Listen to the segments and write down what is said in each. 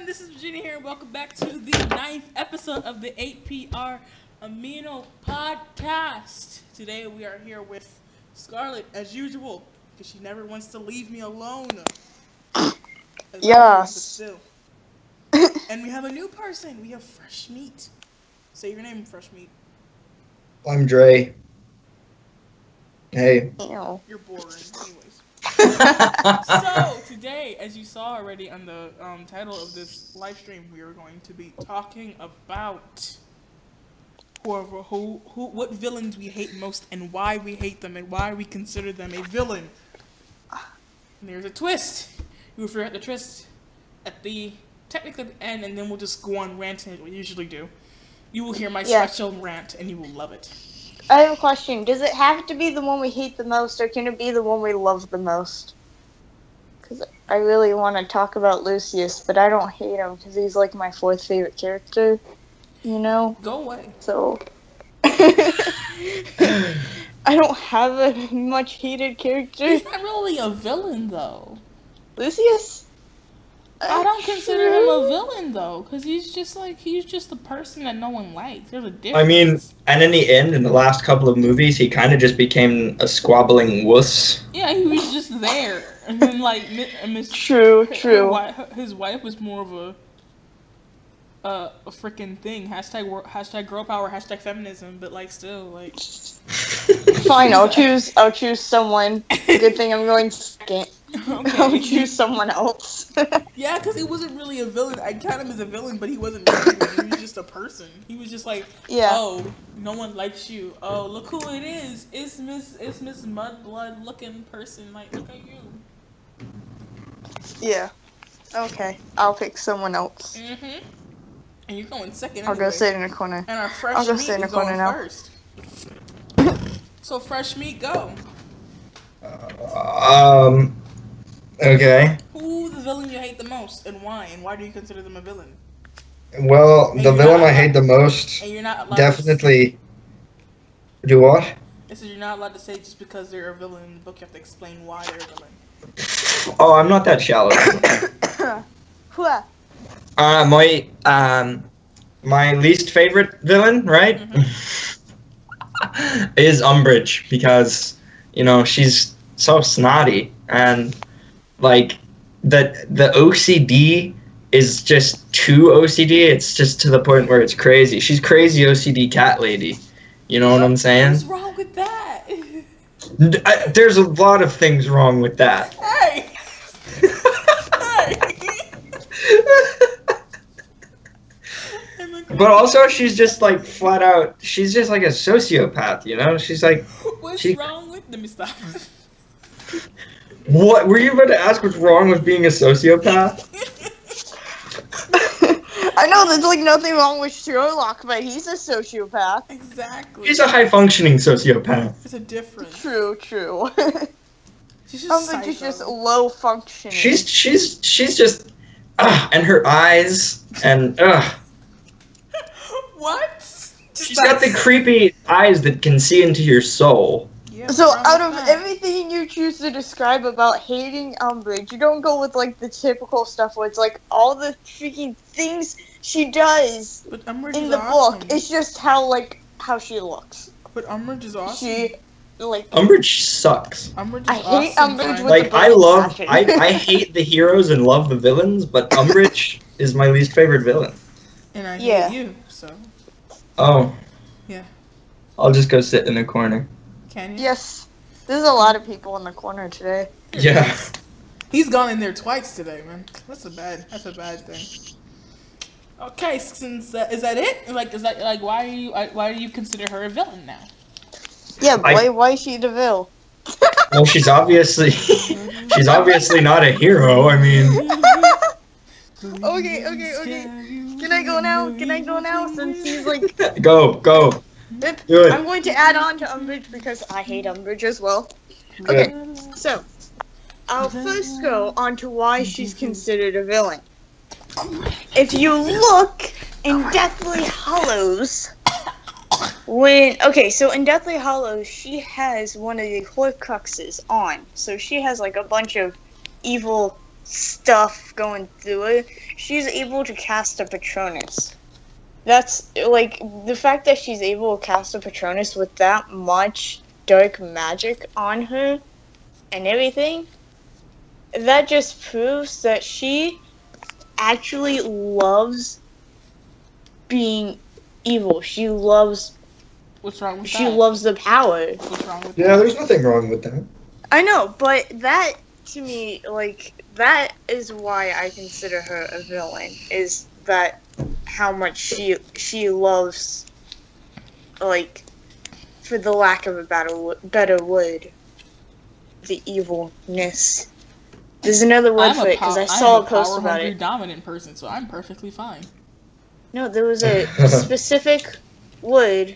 this is Virginia here, and welcome back to the 9th episode of the HPR Amino podcast. Today we are here with Scarlett, as usual, because she never wants to leave me alone. Yes. And we have a new person. We have Fresh Meat. Say your name, Fresh Meat. I'm Dre. Hey. Ew. You're boring. Anyways. So, today, as you saw already on the title of this live stream, we are going to be talking about what villains we hate most and why we hate them and why we consider them a villain. And there's a twist. You will figure out the twist at the technically end, and then we'll just go on ranting as we usually do. You will hear my special rant, and you will love it. I have a question. Does it have to be the one we hate the most, or can it be the one we love the most? Because I really want to talk about Lucius, but I don't hate him because he's like my 4th favorite character. You know? Go away. So I don't have a much hated character. He's not really a villain, though. Lucius? I don't consider him a villain, though, because he's just a person that no one likes. There's a difference. I mean, and in the end, in the last couple of movies, he kind of just became a squabbling wuss. Yeah, he was just there. And then, like, True. His wife was more of a freaking thing. Hashtag girl power, hashtag feminism, but, like, still, like... Fine, I'll choose someone. Good thing I'm going second. Okay. I'll choose someone else. Yeah, because he wasn't really a villain. I count him as a villain, but he wasn't really a villain. He was just a person. He was just like, oh, no one likes you. Oh, look who it is. It's Miss Mudblood looking person. Like, look at you. Yeah. Okay. I'll pick someone else. Mm-hmm. And you're going second I'll go sit in a corner. And our Fresh Meat is going first. So, Fresh Meat, go. Okay. Who's the villain you hate the most, and why? And why do you consider them a villain? Well, the villain I hate the most, and you're not allowed definitely... Do what? I said you're not allowed to say just because they're a villain in the book, you have to explain why they're a villain. Oh, I'm not that shallow. My least favorite villain, right? Mm-hmm. is Umbridge, because, you know, she's so snotty, and, like, the OCD is just too OCD. It's just to the point where it's crazy. She's crazy OCD cat lady. You know what I'm saying? What's wrong with that? There's a lot of things wrong with that. Hey! But also, she's just like flat out. She's just like a sociopath, you know. She's like. What's wrong with? Let me stop. What were you about to ask? What's wrong with being a sociopath? I know there's like nothing wrong with Sherlock, but he's a sociopath. Exactly. He's a high functioning sociopath. It's a difference. True. She's just Umbridge is just low functioning. She's just and her eyes and What? She's got the creepy eyes that can see into your soul. Yeah, so out of everything you choose to describe about hating Umbridge, you don't go with like the typical stuff where it's like all the freaking things she does in the book. It's just how she looks. But Umbridge is awesome. Umbridge sucks. Umbridge is I hate Umbridge with like I hate the heroes and love the villains, but Umbridge is my least favorite villain. And I hate you, so. Oh. Yeah. I'll just go sit in a corner. Can you? Yes. There's a lot of people in the corner today. Yeah. He's gone in there twice today, man. That's a bad thing. Okay, since is that it? Why do you consider her a villain now? Yeah, boy, why is she the villain? Well, she's obviously not a hero. I mean. Okay. Can I go now? Since he's like... Go. Do it. I'm going to add on to Umbridge because I hate Umbridge as well. Okay, so I'll first go on to why she's considered a villain. If you look in Deathly Hallows, so in Deathly Hallows, she has one of the Horcruxes on. So she has like a bunch of evil stuff going through it, she's able to cast a Patronus. That's, like, the fact that she's able to cast a Patronus with that much dark magic on her and everything, that just proves that she actually loves being evil. She loves... What's wrong with She that? loves the power. What's wrong with Yeah, there's nothing wrong with that. I know, but that, to me, like, that is why I consider her a villain, is that how much she loves, like, for the lack of a better word, the evilness. There's another word for it, because I saw a post about it. I'm a dominant person, so I'm perfectly fine. No, there was a specific word,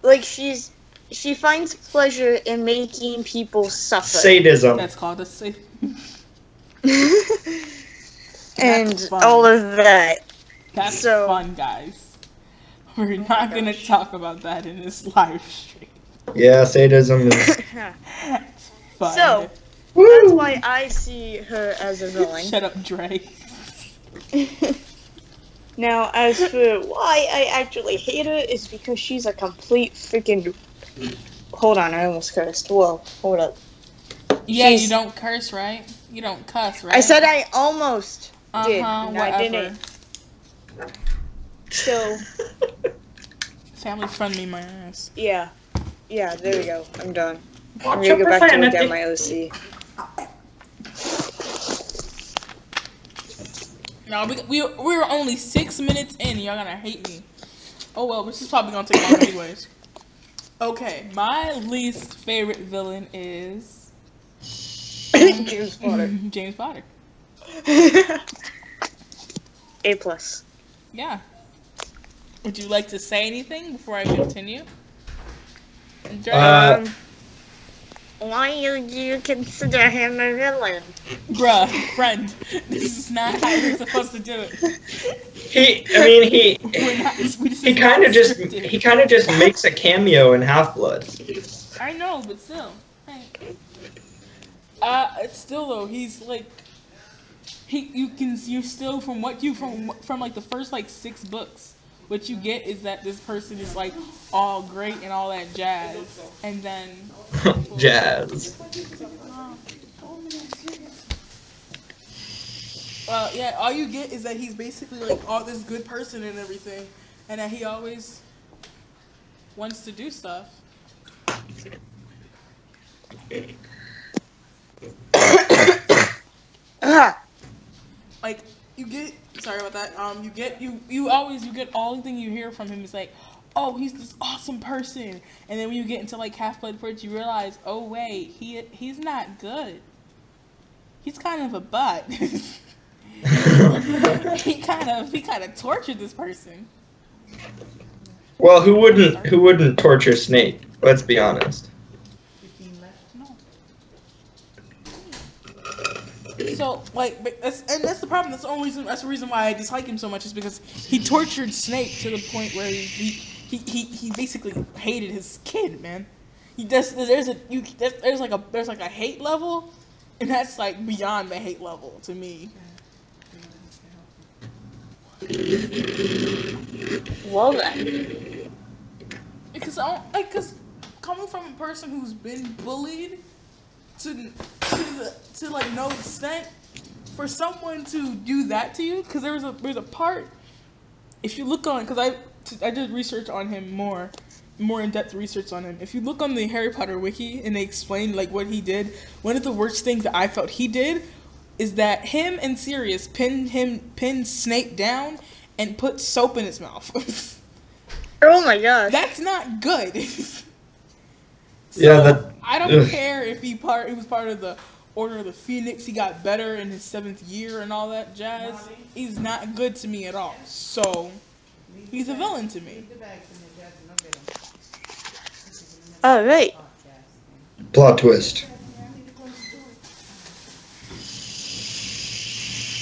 like, she finds pleasure in making people suffer. Sadism. That's called a sadism. And all of that. That's So, fun, guys. We're not gonna talk about that in this live stream. Yeah, sadism is... That's fun. So, Woo! that's why I see her as a villain. Shut up, Dre. Now, as for why I actually hate her, is because she's a complete freaking... Hold on, I almost cursed. Whoa, hold up. Yeah, you don't curse, right? You don't cuss, right? I said I almost did, Uh-huh, and I whatever. didn't. So, Family friendly, my ass. yeah. Yeah, there we go. I'm done. I'm Watch gonna go your back to look profanity. at my OC. No, we're only 6 minutes in. Y'all gonna hate me. Oh well, this is probably gonna take long anyways. Okay, my least favorite villain is James Potter. James Potter. A plus. Yeah. Would you like to say anything before I continue? Why do you consider him a villain? Bruh, friend, this is not how we're supposed to do it. He kind of just makes a cameo in Half-Blood. I know, but still. Hey. It's still though. He's like, you still from like the first like 6 books. What you get is that this person is like all great and all that jazz, and then Jazz. Yeah, all you get is that he's basically like all this good person and everything, and that he always wants to do stuff. Like you get, sorry about that. You get all the thing you hear from him is like, oh, he's this awesome person, and then when you get into like Half-Blood Prince, you realize, oh wait, he's not good. He's kind of a butt. he kind of tortured this person. Well, who wouldn't torture Snape? Let's be honest. So, like, that's the problem. That's the reason why I dislike him so much, is because he tortured Snape to the point where he basically hated his kid, man. There's like a hate level, and that's like beyond the hate level to me. Well then, Because coming from a person who's been bullied to like no extent, for someone to do that to you, because there's a part, if you look on, because I did research on him, more in-depth research on him. If you look on the Harry Potter wiki and they explain like what he did, one of the worst things that I felt he did is that him and Sirius pinned Snape down and put soap in his mouth. oh my gosh. That's not good. Yeah, I don't care if he was part of the Order of the Phoenix. He got better in his 7th year and all that jazz. He's not good to me at all. So he's a villain to me. All right. Plot twist.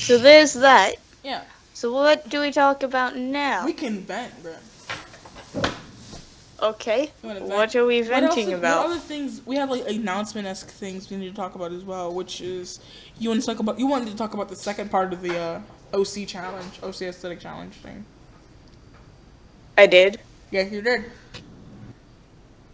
So there's that. Yeah. So what do we talk about now? We can vent, bro. Okay. You wanna vent? What are we What venting What about? other things? We have like announcement-esque things we need to talk about as well, which is you want to talk about. You wanted to talk about the second part of the OC challenge, OC aesthetic challenge thing. I did. Yes, you did.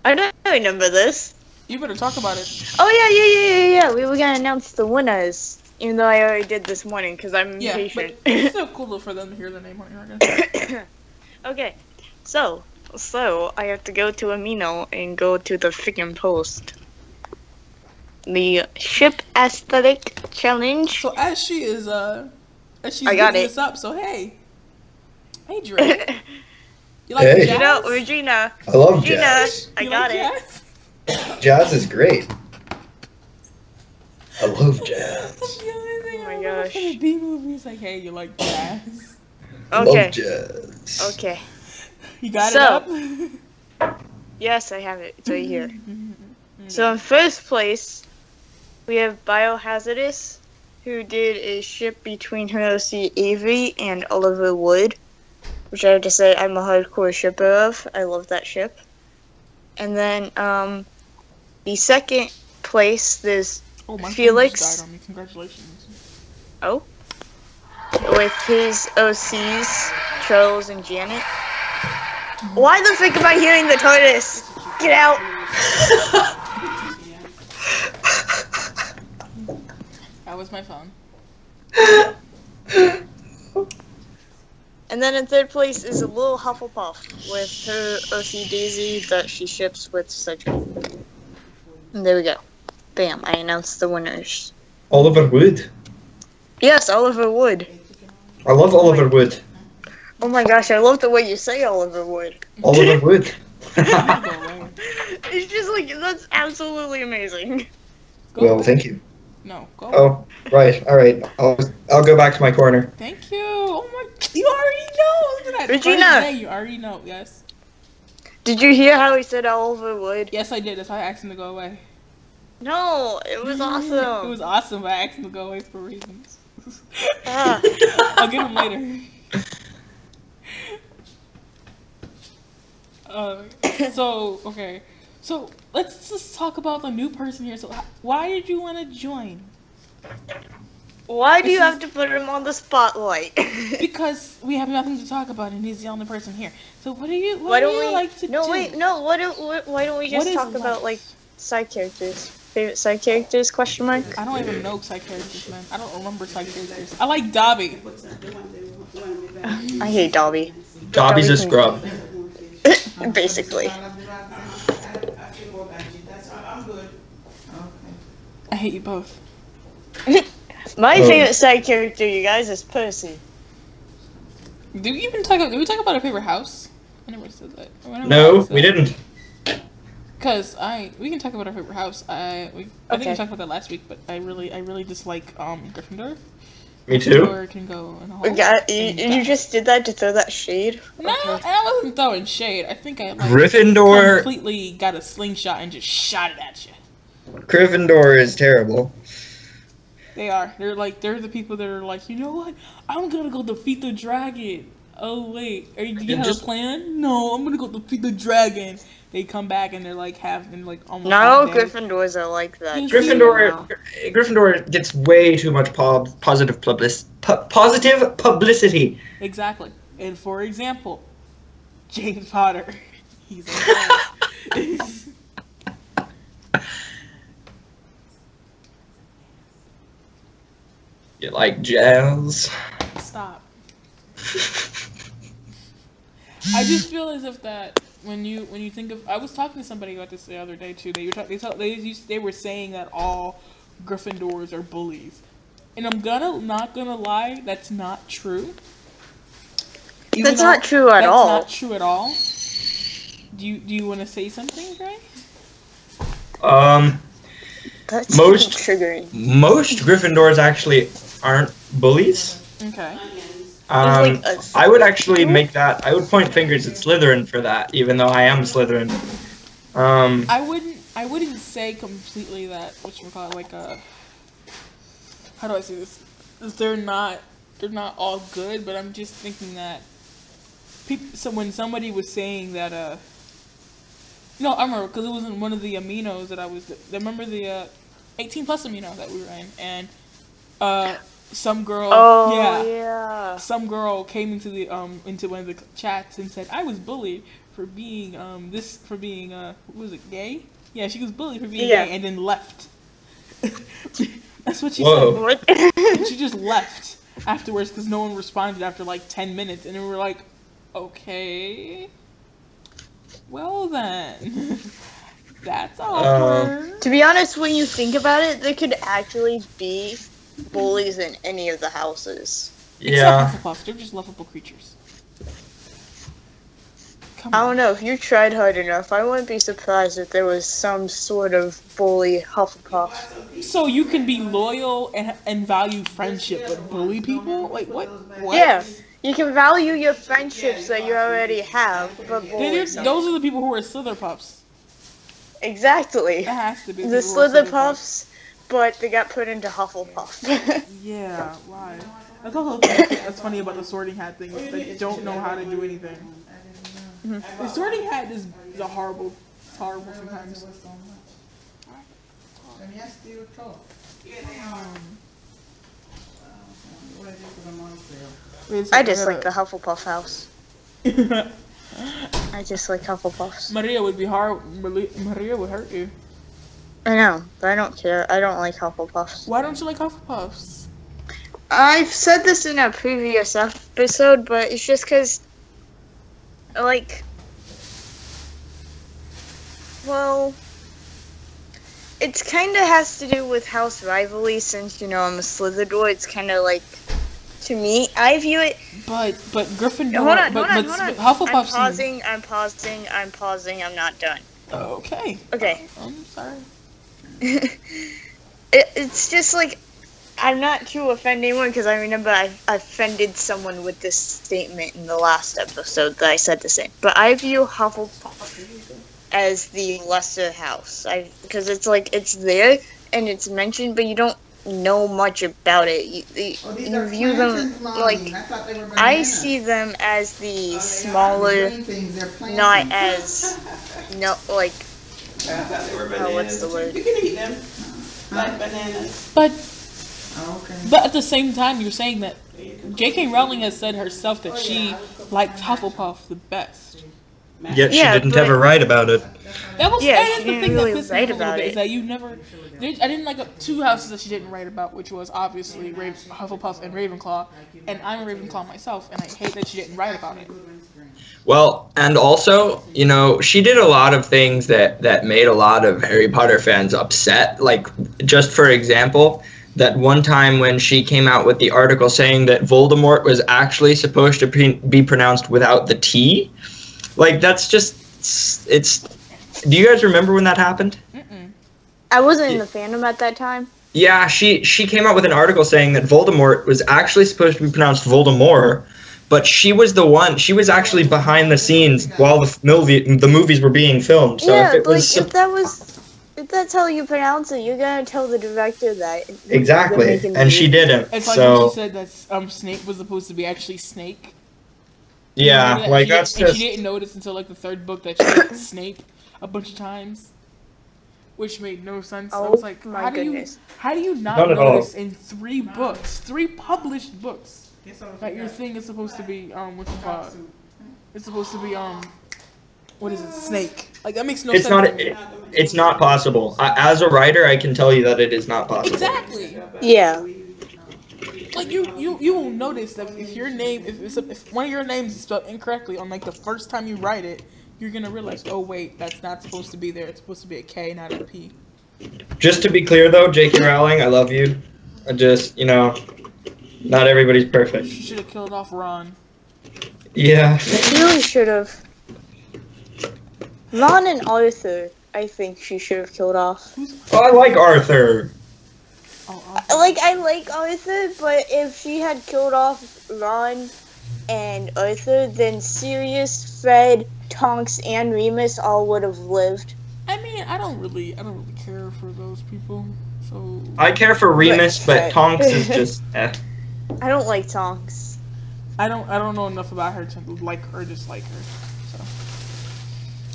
I don't remember this. You better talk about it. Oh yeah. We were gonna announce the winners, even though I already did this morning because I'm Yeah, impatient. but it's still cool for them to hear the name on here. Okay, so I have to go to Amino and go to the freaking post. The ship aesthetic challenge. So as she's I looking got it. this up, so hey, Dre, you like Hey. jazz? Regina. I love Regina, jazz. I You got like it. jazz? Jazz is great. I love jazz. Oh my gosh. B movies like, hey, you like jazz? Okay. Love jazz. Okay. You got So- it up? Yes, I have it. It's right here. So in first place, we have Biohazardous, who did a ship between Hiroshi Avery and Oliver Wood, which I have to say I'm a hardcore shipper of. I love that ship. And then the second place, there's Oh, my Felix. phone just died on me. Congratulations. with his OCs, Charles and Janet. Why the frick am I hearing the tortoise? Get out! That was my phone. And then in third place is a little Hufflepuff with her OC Daisy that she ships with Cedric. And there we go. Bam, I announced the winners. Oliver Wood. Yes, Oliver Wood. I love Oliver Wood. Oh my gosh, I love the way you say Oliver Wood. Oliver Wood. It's just like, that's absolutely amazing. Go. Well, thank you. No, go. Oh, right. All right. I'll go back to my corner. Thank you. Oh my, you already know. Look at that. Regina! First day, you already know. Yes. Did you hear how he said Oliver Wood? Yes, I did. That's why I asked him to go away. No, it was awesome. It was awesome, but I asked him to go away for reasons. Ah. I'll get him later. Okay. So, let's just talk about the new person here. So, why did you want to join? Why do you have to put him on the spotlight? Because we have nothing to talk about, and he's the only person here. So, what do you Why don't we like to do? why don't we What just is talk about life? like side characters? Favorite side characters? Question mark. I don't even know side characters, man. I don't remember side characters. I like Dobby. I hate Dobby. Dobby's a Dobby scrub. Basically. I hate you both. My Oh. favorite side character, you guys, is Percy. Did we talk about our favorite house? I never said that. No, we didn't. Cause we can talk about our favorite house. I think we Okay. talked about that last week, but I really dislike Gryffindor. Me too. Gryffindor can go in a hole. You just did that to throw that shade? No, I wasn't throwing shade. I think I like Gryffindor. completely got a slingshot and just shot it at you. Gryffindor is terrible. They are. They're the people that are like, you know what? I'm gonna go defeat the dragon. Oh wait, do you have a plan? No, I'm gonna go defeat the dragon. They come back and they're like almost. Not all half dead. Gryffindors are like that. Gryffindor gets way too much positive publicity. Exactly. And for example, James Potter. He's like, You like jazz? stop. I just feel as if that when you think of, I was talking to somebody about this the other day too. They were saying that all Gryffindors are bullies, and I'm not gonna lie, that's not true. That's not true at all. That's not true at all. Do you want to say something, Gray? That's Most- triggering. Most Gryffindors actually aren't bullies. Okay. I would actually make that. I would point fingers at Slytherin for that, even though I am Slytherin. I wouldn't say completely that how do I say this? They're not all good, but I'm just thinking that so when somebody was saying that No, I remember because it was in one of the aminos that I was. Remember the 18 plus amino that we were in, and some girl. Oh yeah. yeah. Some girl came into the into one of the chats and said I was bullied for being what was it, gay? Yeah, she was bullied for being gay and then left. That's what she said. What? And she just left afterwards because no one responded after like 10 minutes, and then we were like, okay, well then, that's awkward. To be honest, when you think about it, there could actually be bullies in any of the houses. Yeah. Except Hufflepuffs, they're just lovable creatures. Come I on. don't know, if you tried hard enough, I wouldn't be surprised if there was some sort of bully Hufflepuff. So you can be loyal and value friendship, but bully people? Like what? What? Yeah, you can value your friendships that you already have, but bully Those are the people who are Slitherpuffs. Exactly. That has to be The people who are Slitherpuffs, but they got put into Hufflepuff. Yeah, why? That's also that's funny about the Sorting Hat thing. Is they don't know how to do anything. The Sorting Hat is horrible. It's horrible sometimes. I just like the Hufflepuff house. I just like Hufflepuffs. Maria would be hard. Maria would hurt you. I know, but I don't care. I don't like Hufflepuffs. Why don't you like Hufflepuffs? I've said this in a previous episode, but it's just because, like, well, it's kind of has to do with house rivalry since, you know, I'm a Slytherin. It's kind of like, to me, I view it. But Gryffindor. Hold on. Hufflepuffs. I'm pausing. I'm not done. Okay. Okay. I'm sorry. It's just like, I'm not to offend anyone because I remember I offended someone with this statement in the last episode that I said the same. But I view Hufflepuff as the lesser house. Because it's like, it's there and it's mentioned, but you don't know much about it. You view them like, I see them as the smaller, not as, no, like, what's the word? You can eat them. Like bananas. But at the same time, you're saying that J.K. Rowling has said herself that she liked Hufflepuff the best. Yet she didn't ever write about it. That was she the didn't thing really that pissed me write off a little about bit. it. Is that you never. I didn't like two houses that she didn't write about, which was obviously Hufflepuff and Ravenclaw, and I'm a Ravenclaw myself, and I hate that she didn't write about it. Well, and also, you know, she did a lot of things that made a lot of Harry Potter fans upset. Like, just for example, that one time when she came out with the article saying that Voldemort was actually supposed to be pronounced without the T. Like, that's just, it's, do you guys remember when that happened? I wasn't in the fandom at that time. Yeah, she came out with an article saying that Voldemort was actually supposed to be pronounced Voldemort, but she was actually behind the scenes while the movies were being filmed. So yeah, if if that's how you pronounce it, you're gonna tell the director that. Exactly, and she didn't. It's like so when she said that Snape was supposed to be actually Snake. yeah, That like that's and just. she didn't notice until like the third book that she said Snape a bunch of times, which made no sense. I was like, my how goodness. do you not Not at all. notice in 3 published books, that your thing is supposed to be it's supposed to be what is it, Snake? Like that makes no It's sense. not. It's not possible. As a writer, I can tell you that it is not possible. Exactly. Yeah. Like you will notice that if your name if one of your names is spelled incorrectly on like the first time you write it, you're gonna realize, oh wait, that's not supposed to be there. It's supposed to be a K, not a P. Just to be clear, though, J.K. Rowling, I love you. I just, you know, not everybody's perfect. She should have killed off Ron. Yeah. She really should have. Ron and Arthur, I think she should have killed off. I like Arthur. I like Arthur, but if she had killed off Ron and Arthur, then Sirius, Fred, Tonks, and Remus all would have lived. I mean, I don't really care for those people. So I care for Remus, but Tonks is just I don't like Tonks. I don't know enough about her to like or dislike her. So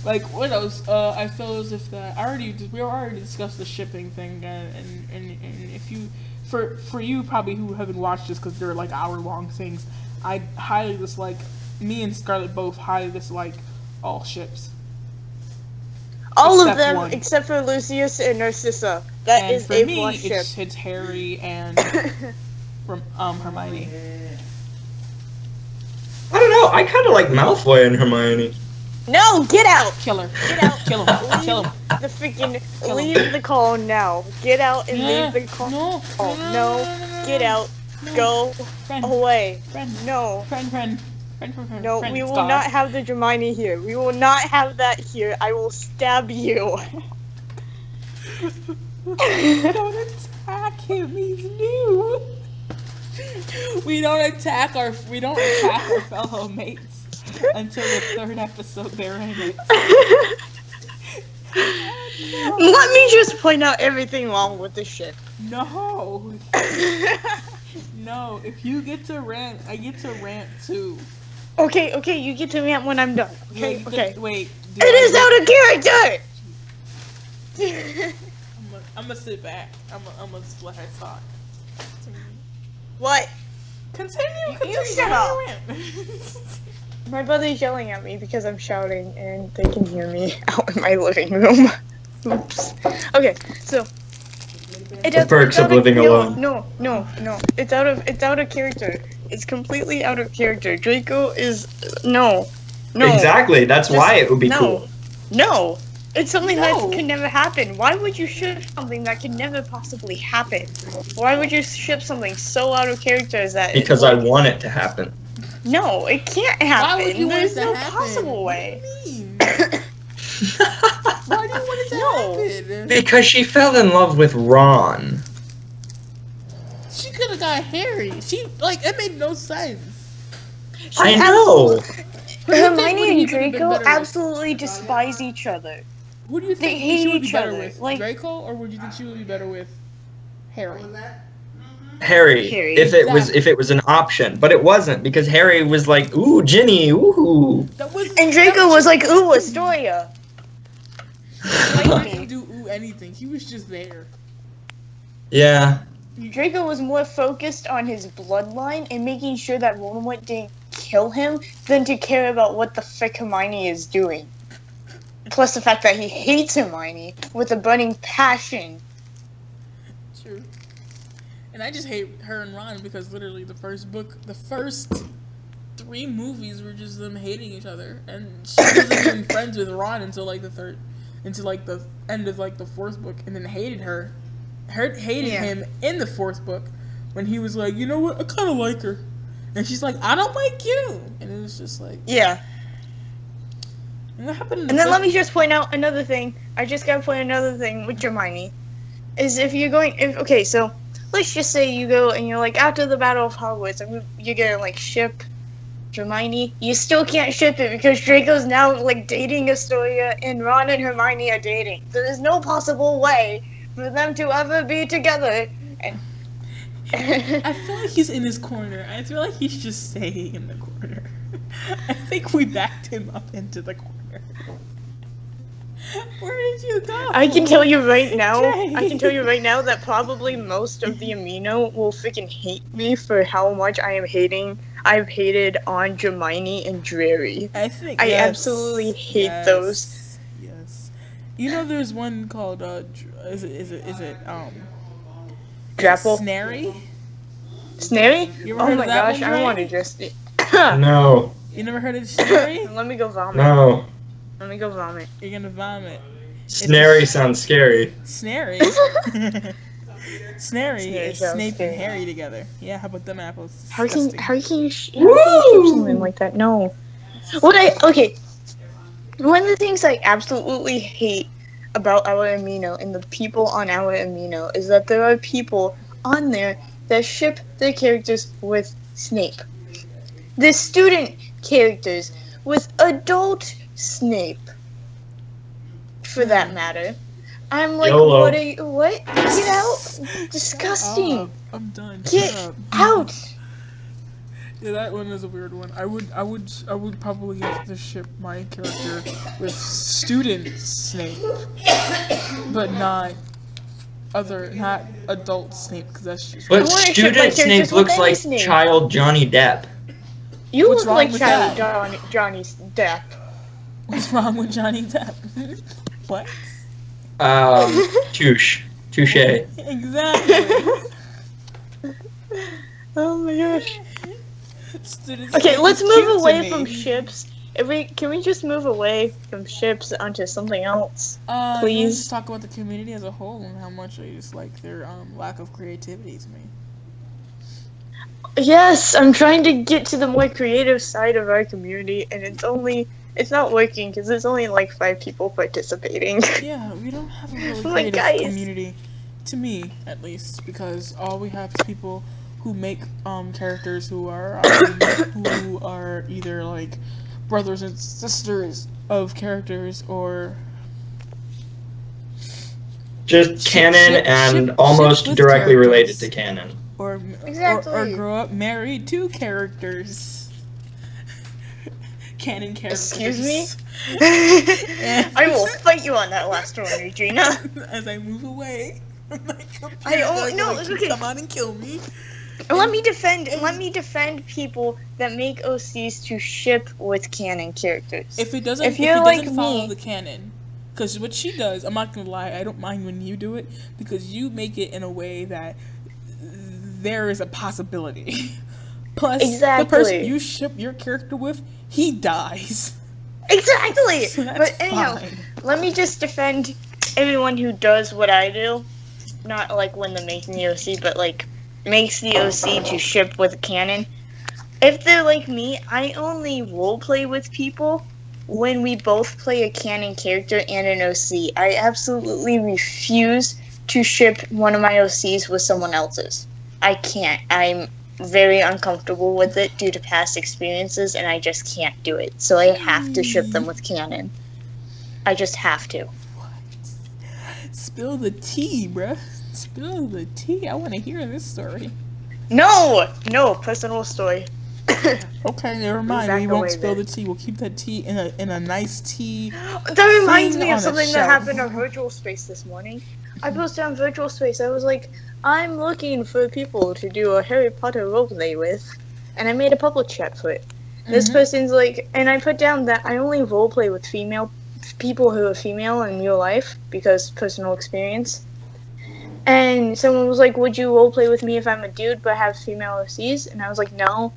Like what else? I feel as if that we already discussed the shipping thing, and if you for you probably who haven't watched this because they're like hour-long things, I highly dislike. Me and Scarlett both highly dislike all ships. All of them one. except for Lucius and Narcissa. That And is for a me, plus ship. it's Harry and Hermione. I don't know. I kind of like Malfoy and Hermione. No, get out! Kill her. Get out! Kill him. Kill him. The freaking Kill him. leave the call now. Get out and Yeah. leave the call. No. Oh, no, get out. No. Go Friend. away. Friend. No. Friend. No, Friend, we will Scar. not have the Hermione here. We will not have that here. I will stab you. Don't attack him. He's new. We don't attack our fellow mates until the 3rd episode they're in it. Let me just point out everything wrong with this ship. No. No. If you get to rant, I get to rant too. Okay, you get to rant when I'm done. Okay, Wait, okay. Wait. It is out of character! I'm gonna sit back. I'm gonna just let her talk. What? Continue. You shut up. Rant. My brother's yelling at me because I'm shouting and they can hear me out in my living room. Oops. Okay, so The perks of living alone. No. It's out of character. It's completely out of character. Draco is no. Exactly. That's why it would be cool. No. It's something No. that could never happen. Why would you ship something that could never possibly happen? Why would you ship something so out of character as that? Because I want it to happen. No, it can't happen. Why would you want There's it to no happen? possible way. What do you mean? Why do you want it to happen? Because she fell in love with Ron. She could have got Harry. It made no sense. I know. Hermione and Who do you think would have been Draco better with? absolutely despise each other. Who do you They think hate she would be each better other, with? like- Draco, or would you think she would be better with Harry? Harry, Harry, if it was an option, but it wasn't because Harry was like, "Ooh, Ginny, ooh." And Draco was like, ooh, Astoria. Draco didn't do anything. He was just there. Yeah. Draco was more focused on his bloodline and making sure that Voldemort didn't kill him than to care about what the frick Hermione is doing. Plus the fact that he hates Hermione with a burning passion. True. And I just hate her and Ron because literally the first 3 movies were just them hating each other, and she wasn't even friends with Ron until the end of the 4th book, and then hated him in the 4th book when he was like, you know what, I kind of like her, and she's like, I don't like you, and it was just like, Yeah. and what happened? And then let me just point out another thing. I just gotta point another thing with Hermione. Is okay, so let's just say you go and you're like, after the Battle of Hogwarts, you're gonna like ship Hermione. You still can't ship it because Draco's now like dating Astoria and Ron and Hermione are dating. There is no possible way for them to ever be together. And I feel like he's in his corner. I feel like he's just staying in the corner. I think we backed him up into the corner. Where did you go? I can tell you right now. Jay. I can tell you right now that probably most of the Amino will freaking hate me for how much I've hated on Hermione and Dreary. I absolutely hate those. Yes. You know, there's one called is it Drapple? Snary? Snary? You ever Oh heard my of that gosh, one, I Dre? want to just. No. You never heard of Snary? Let me go vomit. No. Let me go vomit. You're gonna vomit. Snary sounds scary. Snary. Snary is sounds Snape scary. and Harry together. Yeah, how about them apples? How can Disgusting. you ship something like that? No. Okay. One of the things I absolutely hate about our Amino and the people on our Amino is that there are people on there that ship their characters with Snape. The student characters with adult Snape, for that matter. I'm like, YOLO. what? Get out! Disgusting! I'm done. Get Shut up. out! Yeah, that one is a weird one. I would probably have to ship my character with student Snape, but not adult Snape, because that's just. But I wanna ship my student characters Snape with looks any like Snape. child Johnny Depp. You What's look wrong like with Child that? Johnny's Depp. What's wrong with Johnny Depp? What? Touche. Exactly. Oh my gosh. Student Okay, Snape let's is cute move to away me. from ships. Can we just move away from ships onto something else? Let's Please. just talk about the community as a whole and how much I just like their lack of creativity to me. Yes, I'm trying to get to the more creative side of our community, and it's not working because there's only like 5 people participating. Yeah, we don't have a really Oh my creative guys. community, to me at least, because all we have is people who make characters who are either like brothers and sisters of characters or Just canon and ship almost with directly related characters. to canon. or Exactly. grow up married to characters. Canon characters. Excuse me? I will fight you on that last one, Regina. As I move away from my computer, Okay. come on and kill me. Let me defend people that make OCs to ship with canon characters. If it doesn't, If you're like follow me- the canon, because what she does, I'm not gonna lie, I don't mind when you do it because you make it in a way that there is a possibility. Plus, Exactly. the person you ship your character with, he dies. Exactly! So that's But anyhow, fine. let me just defend everyone who does what I do. Not like when they're making the OC, but like makes the OC to ship with canon. If they're like me, I only roleplay with people when we both play a canon character and an OC. I absolutely refuse to ship one of my OCs with someone else's. I can't. I'm very uncomfortable with it due to past experiences, and I just can't do it. So I have to ship them with canon. I just have to. What? Spill the tea, bruh. Spill the tea. I want to hear this story. No, personal story. Okay, never mind. Back We won't away spill then. the tea. We'll keep that tea in a nice tea. That reminds Thing me on of a something that shelf. happened on Virtual Space this morning. I posted on Virtual Space. I was like, I'm looking for people to do a Harry Potter roleplay with, and I made a public chat for it. This Mhm. person's like, and I put down that I only roleplay with female people who are female in real life because personal experience. And someone was like, would you roleplay with me if I'm a dude but have female OCs? And I was like, no,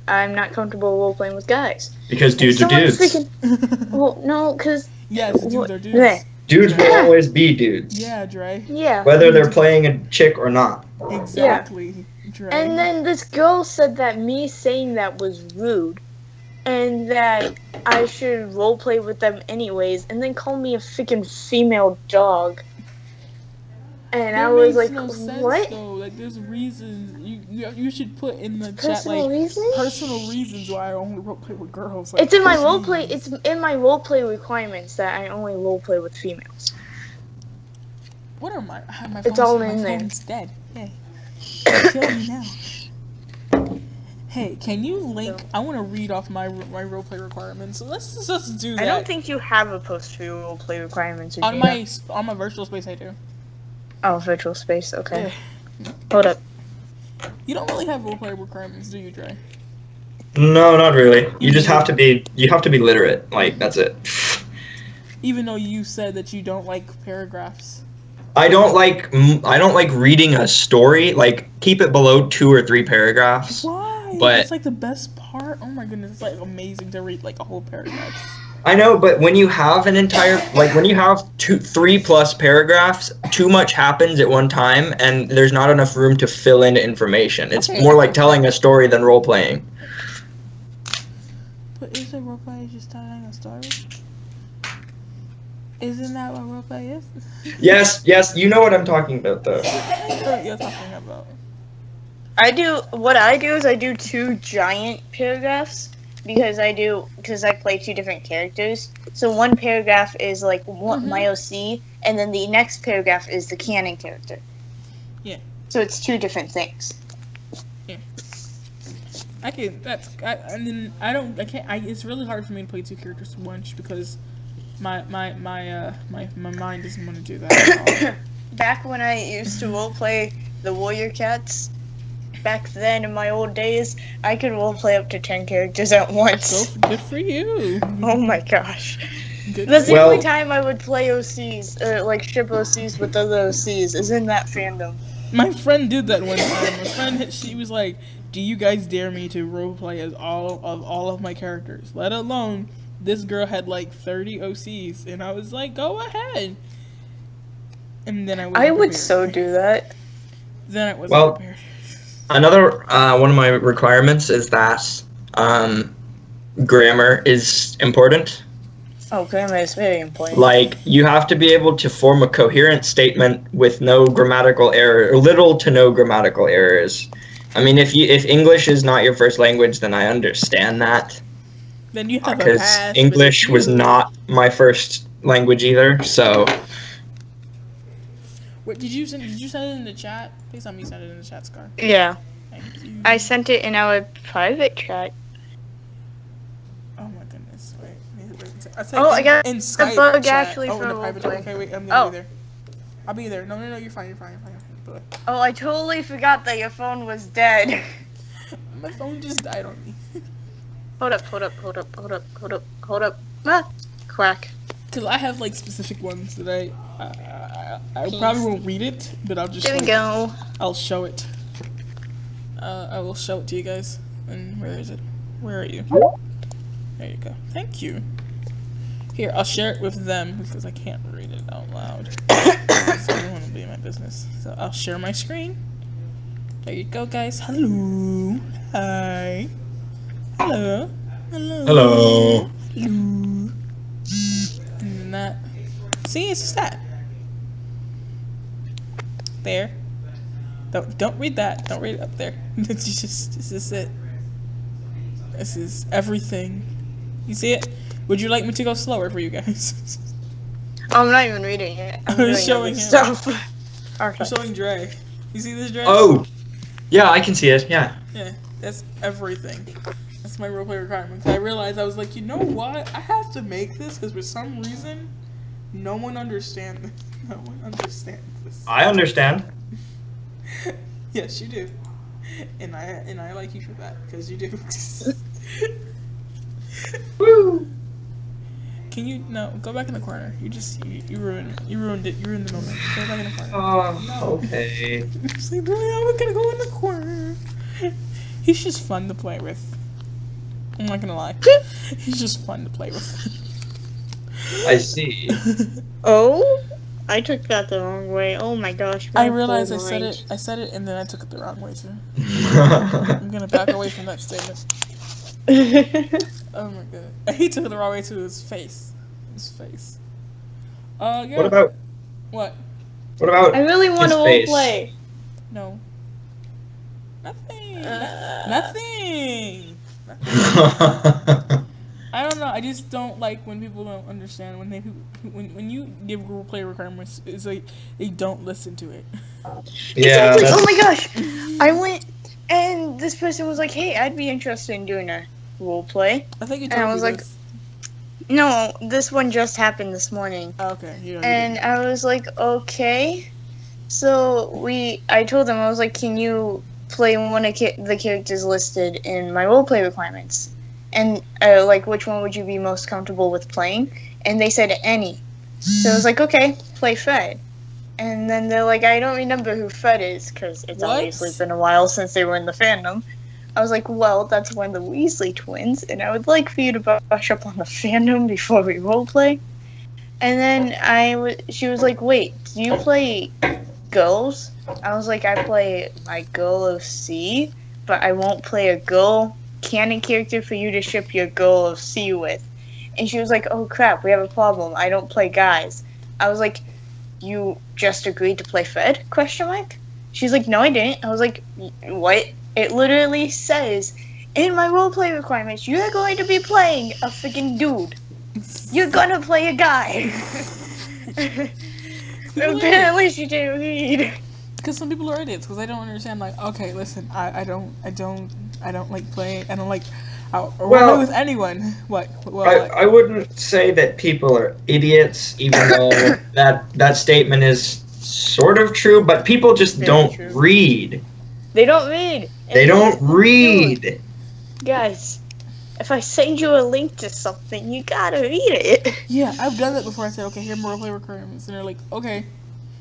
I'm not comfortable roleplaying with guys. Because dudes are Someone dudes. freaking- well, no, because Yes, dudes are dudes. Bleh. Dudes will always be dudes. Yeah, Dre. Yeah. Whether they're playing a chick or not. Exactly. Dre. And then this girl said that me saying that was rude, and that I should roleplay with them anyways, and then call me a freaking female dog. And I That was makes like, no sense, what? though. Like, there's reasons you should put in the chat Personal like reasons? personal reasons why I only roleplay with girls. Like, It's in my jeez. roleplay. It's in my roleplay requirements that I only roleplay with females. What are my It's phone's, all my in there. phone's dead. Hey, kill me now. Hey, can you link? I want to read off my roleplay requirements. So let's just do that. I don't think you have a post for your roleplay requirements. on Regina. my virtual space I do. Oh, virtual space. Okay. Yeah. Hold up. You don't really have roleplay requirements, do you, Dre? No, not really. You just have to be literate. Like, that's it. Even though you said that you don't like paragraphs. I don't like reading a story. Like, keep it below 2 or 3 paragraphs. Why? But- It's like the best part. Oh my goodness, it's like amazing to read like a whole paragraph. I know, but when you have when you have 3+ paragraphs, too much happens at one time, and there's not enough room to fill in information. It's Okay. more like telling a story than role playing. But is a roleplay just telling a story? Isn't that what roleplay is? Yes, you know what I'm talking about, though. What you're talking about? What I do is I do 2 giant paragraphs because I play 2 different characters. So one paragraph is like my OC, and then the next paragraph is the canon character. Yeah. So it's 2 different things. Yeah. And then I can't. It's really hard for me to play 2 characters at once because my mind doesn't want to do that at all. Back when I used to roleplay the Warrior Cats, back then in my old days, I could roleplay up to 10 characters at once. Good for you. Oh my gosh. Good That's for the you. only time I would play OCs, like ship OCs with other OCs, is in that fandom. My friend did that one time. My friend, she was like, "Do you guys dare me to roleplay as all of my characters? Let alone this girl had like 30 OCs," and I was like, "Go ahead." And then I would so do that. Then I wasn't prepared. Another one of my requirements is that grammar is important. Oh, grammar is very important. Like, you have to be able to form a coherent statement with no grammatical error, or little to no grammatical errors. I mean, if English is not your first language, then I understand that. Then you have because English was not my first language either. So. What did you send? Did you send it in the chat? Please tell me you sent it in the chat, Scar. Yeah. Thank you. I sent it in our private chat. Oh my goodness! Wait. I got in a Skype bug chat. actually in for the private chat. Okay, wait. I'm gonna be there. I'll be there. No, you're fine. You're fine. Oh, I totally forgot that your phone was dead. My phone just died on me. Hold up. Ah, quack. Cause I have like specific ones that I probably won't read it, but I'll just. There we go. I'll show it. I will show it to you guys. And where is it? Where are you? There you go. Thank you. Here, I'll share it with them because I can't read it out loud. So I don't want to be in my business. So I'll share my screen. There you go, guys. Hello. Hi. Hello. Hello. Hello. Hello. And then that. See, it's just that. There. Don't read that. Don't read it up there. This is it. This is everything. You see it? Would you like me to go slower for you guys? I'm not even reading it. I'm doing showing him. stuff. I'm showing Dre. You see this, Dre? Oh, yeah, I can see it. Yeah. Yeah, that's everything. That's my roleplay requirement. I realized I was like, you know what? I have to make this because for some reason, no one understands this. No one understands this. I understand. Yes, you do. And I like you for that because you do. Woo! Can you go back in the corner? You ruined it. You ruined the moment. Go back in the corner. Oh, okay. It's like, really, I was gonna go in the corner. He's just fun to play with. I'm not gonna lie. He's just fun to play with. I see. Oh, I took that the wrong way. Oh my gosh. I realized I said it, and then I took it the wrong way too. I'm gonna back away from that statement. Oh my god. He took it the wrong way to his face. Yeah. What about? What? What about? I really want to his face? roleplay. No. Nothing. Nothing. I don't know. I just don't like when people don't understand when you give roleplay requirements. It's like they don't listen to it. Yeah. Exactly. Oh my gosh! I went and this person was like, "Hey, I'd be interested in doing a roleplay." I think you told And I me was like, this. "No, this one just happened this morning." Oh, okay. Yeah. And I was like, "Okay." So I told them, I was like, "Can you play one of the characters listed in my roleplay requirements? And like, which one would you be most comfortable with playing?" And they said any. So I was like, "Okay, play Fred." And then they're like, "I don't remember who Fred is because it's obviously been a while since they were in the fandom." I was like, "Well, that's one of the Weasley twins, and I would like for you to brush up on the fandom before we roleplay." And then she was like, "Wait, do you play girls?" I was like, "I play my girl of C, but I won't play a girl canon character for you to ship your girl of C with." And she was like, "Oh crap, we have a problem. I don't play guys." I was like, "You just agreed to play Fred? Question mark?" She's like, "No, I didn't." I was like, "What?" It literally says in my roleplay requirements, you're going to be playing a freaking dude. You're gonna play a guy. Apparently she didn't read. Because some people are idiots. Because I don't understand. Like, okay, listen, I don't like playing. I don't like. Or play with anyone. What? I wouldn't say that people are idiots, even though that statement is sort of true. But people just don't read. They don't read. They don't read. Guys, if I send you a link to something, you gotta read it. Yeah, I've done that before. I said, okay, here are more roleplay requirements, and they're like, okay.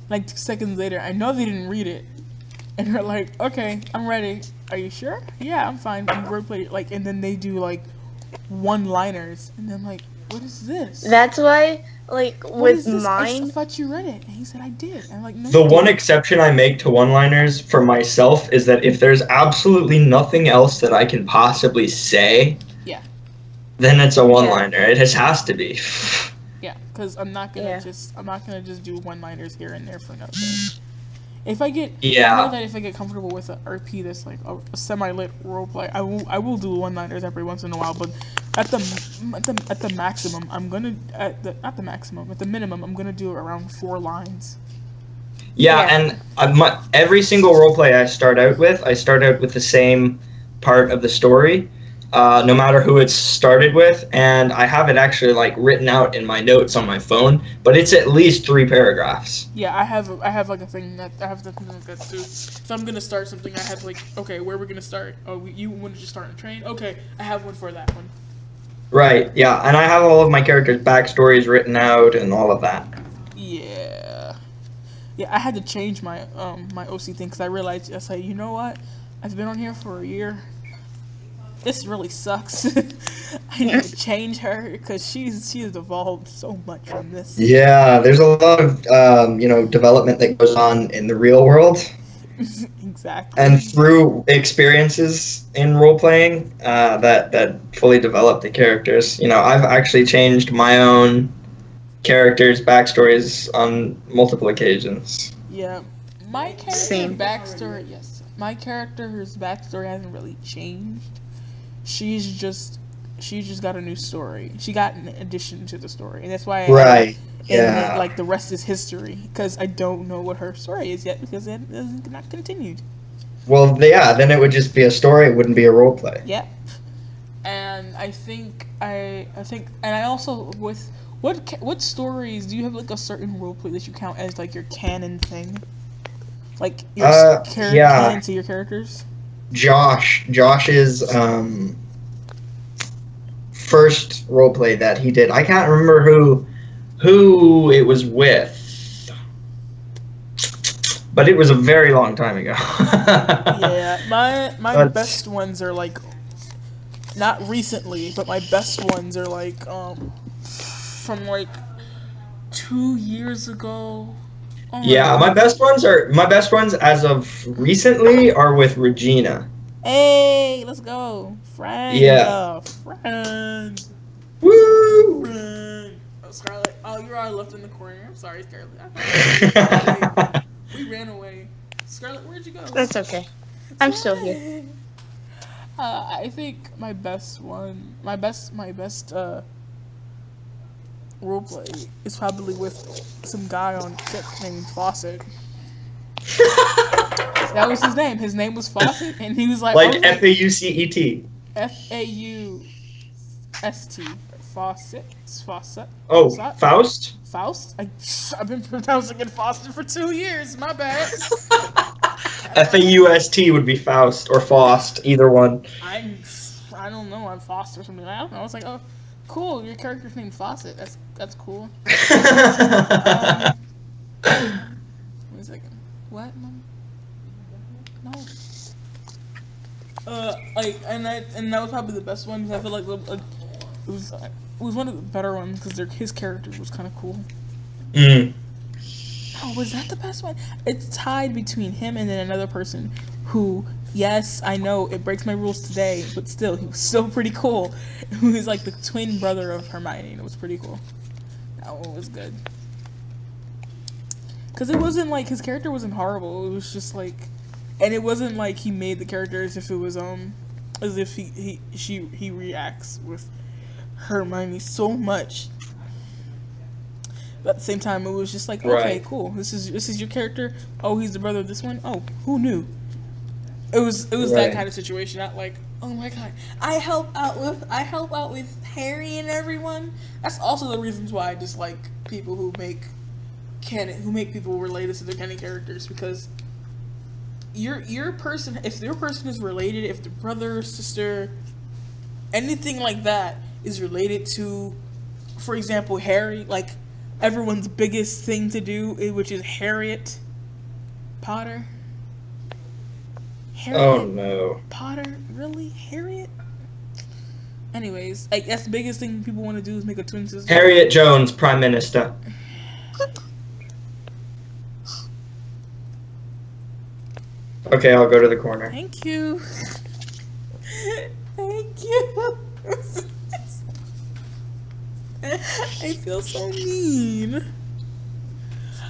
Like 2 seconds later, I know they didn't read it, and they're like, okay, I'm ready. Are you sure? Yeah, I'm fine. And roleplay, like, and then they do like one-liners, and I'm like, what is this? That's why, like, with mine. I thought you read it, and he said I did. I'm like, no. The one exception I make to one-liners for myself is that if there's absolutely nothing else that I can possibly say, then it's a one-liner. It has to be. Yeah, because I'm not gonna just do one-liners here and there for nothing. If I get I know that if I get comfortable with an RP that's like a semi-lit roleplay, I will do one-liners every once in a while. But at the maximum, I'm gonna at the minimum, I'm gonna do around 4 lines. Yeah, and every single roleplay I start out with the same part of the story. No matter who it's started with, and I have it actually like written out in my notes on my phone, but it's at least 3 paragraphs. Yeah, I have like a thing that I have something like that too. If I'm gonna start something, I have like, okay, where are we gonna start? Oh, you want to just start a train? Okay, I have one for that one. Right. Yeah, and I have all of my characters' backstories written out and all of that. Yeah. Yeah, I had to change my my OC thing because I realized I said, you know what? I've been on here for a year. This really sucks. I need to change her because she has evolved so much from this. Yeah, there's a lot of development that goes on in the real world. Exactly. And through experiences in role playing, that fully develop the characters. You know, I've actually changed my own characters' backstories on multiple occasions. Yeah, my character's backstory. Yes, my character's backstory hasn't really changed. She's just got a new story. She got an addition to the story, and that's why. Then, like the rest is history, because I don't know what her story is yet because it is not continued. Well, yeah, then it would just be a story. It wouldn't be a role play. Yep. And I think, and I also with what stories do you have like a certain role play that you count as like your canon thing, like your canon to your characters? Josh's first roleplay that he did. I can't remember who it was with, but it was a very long time ago. Yeah, my best ones are like not recently, but my best ones are like from like 2 years ago. Oh yeah, my best ones as of recently are with Regina. Hey, let's go, friend. Yeah, friend. Woo! Friend. Oh, Scarlett. Oh, you're all left in the corner. I'm sorry, Scarlett. We ran away. Scarlett, where'd you go? That's okay. I'm still here. I think my best roleplay is probably with some guy on Kick named Fawcett. That was his name. His name was Fawcett, and he was like Faucet. Faust. Fawcett. Oh, Faust. Faust. I've been pronouncing it Fawcett for 2 years. My bad. Faust would be Faust or Faust, either one. I don't know. I'm Faust or something. I don't know. I was like, oh. Cool, your character's named Fawcett. That's cool. Wait a second. What? No. And that was probably the best one because I feel like it was one of the better ones because his character was kind of cool. Mm. Oh, was that the best one? It's tied between him and then another person who, yes, I know it breaks my rules today, but still, he was still pretty cool. Who is like the twin brother of Hermione. It was pretty cool. That one was good. Because it wasn't like, his character wasn't horrible. It was just like, and it wasn't like he made the character as if it was, as if he reacts with Hermione so much. But at the same time, it was just like, okay, Right. cool. This is your character. Oh, he's the brother of this one. Oh, who knew? It was that Right. kind of situation. Not like, oh my god, I help out with Harry and everyone. That's also the reasons why I dislike people who make people related to their canon characters, because your person, if your person is related, if the brother or sister, anything like that is related to, for example, Harry, like everyone's biggest thing to do, which is Harriet Potter. Harriet Oh no. Potter? Really? Harriet? Anyways, like that's the biggest thing people want to do is make a twin sister. Harriet Jones, Prime Minister. Okay, I'll go to the corner. Thank you. Thank you. I feel so mean.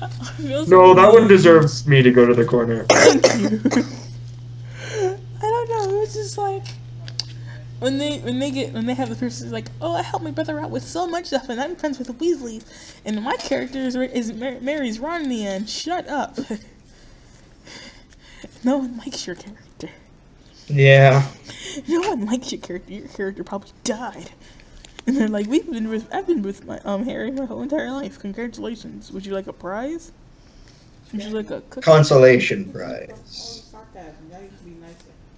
I feel so No, that mean. one deserves me to go to the corner. Thank you. I don't know. It's just like when they have the person like, oh, I helped my brother out with so much stuff, and I'm friends with the Weasleys, and my character is Mary's Ronnie, and shut up. No one likes your character. Yeah. No one likes your character. Your character probably died. And they're like, I've been with my Harry my whole entire life. Congratulations. Would you like a prize? Would you like a cookie? Consolation prize.